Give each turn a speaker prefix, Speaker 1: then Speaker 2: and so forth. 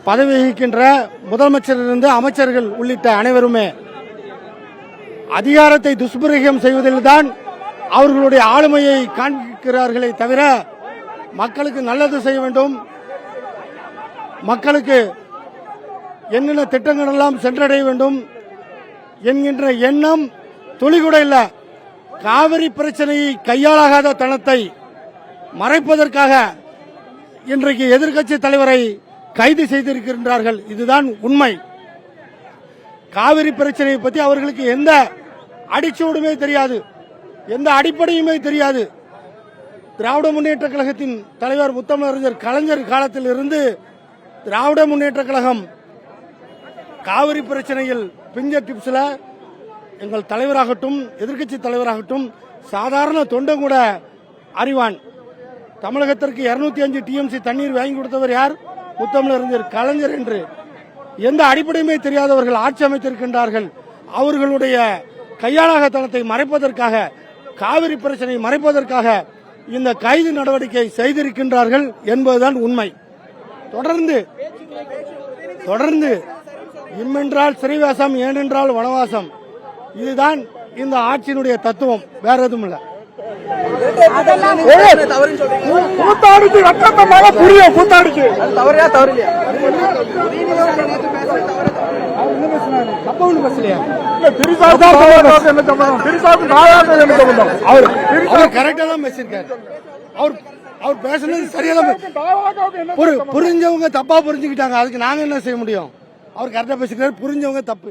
Speaker 1: பதவி வகிக்கின்ற முதலமைச்சரிலிருந்து அமைச்சர்கள் உள்ளிட்ட அனைவருமே அதிகாரத்தை துஷ்பிரயோகம் செய்வதில்தான் அவர்களுடைய ஆளுமையை காண்பிக்கிறார்களே தவிர மக்களுக்கு நல்லது செய்ய வேண்டும், மக்களுக்கு என்னென்ன திட்டங்கள் எல்லாம் சென்றடைய வேண்டும் என்கின்ற எண்ணம் துளிகூட இல்லை. காவிரி பிரச்சனையை கையாளாகாத தனத்தை மறைப்பதற்காக இன்றைக்கு எதிர்க்கட்சி தலைவரை கைது செய்திருக்கின்றார்கள். இதுதான் உண்மை. காவிரி பிரச்சனையை பற்றி அவர்களுக்கு எந்த அடிச்சூடுமே தெரியாது, எந்த அடிப்படையுமே தெரியாது. திராவிட முன்னேற்ற கழகத்தின் தலைவர் முத்தமிழறிஞர் கலைஞர் காலத்தில் இருந்து திராவிட முன்னேற்ற கழகம் காவிரி பிரச்சனையில் பிஞ்சர் டிப்ஸ்ல எங்கள் தலைவராகட்டும் எதிர்க்கட்சி தலைவராகட்டும் சாதாரண தொண்டன் கூட அறிவான். தமிழகத்திற்கு 205 டிஎம்சி தண்ணீர் வாங்கி கொடுத்தவர் யார்? முத்தமிழறிஞர் கலைஞர் என்று எந்த அடிப்படையுமே தெரியாதவர்கள் ஆட்சி அமைத்திருக்கின்றார்கள். அவர்களுடைய கையாளாகத்தனத்தை மறைப்பதற்காக, காவிரி பிரச்சனையை மறைப்பதற்காக இந்த கைது நடவடிக்கை செய்திருக்கின்றார்கள் என்பதுதான் உண்மை. தொடர்ந்து இம்மென்றால் சிறைவாசம், ஏனென்றால் வனவாசம், இதுதான் இந்த ஆட்சியினுடைய தத்துவம், வேற எதுவும் இல்லை. கூத்தாடிச்சு புரியும், கூத்தாடிச்சு தவறியா தவறில்லையா கரெக்டா தான் பேசியிருக்காரு. அவர் பேசுனது சரியா தான், புரிஞ்சவங்க தப்பா புரிஞ்சுக்கிட்டாங்க, அதுக்கு நாங்க என்ன செய்ய முடியும்? அவர் கரெக்டா பேசிக்கிறாரு, புரிஞ்சவங்க தப்பு.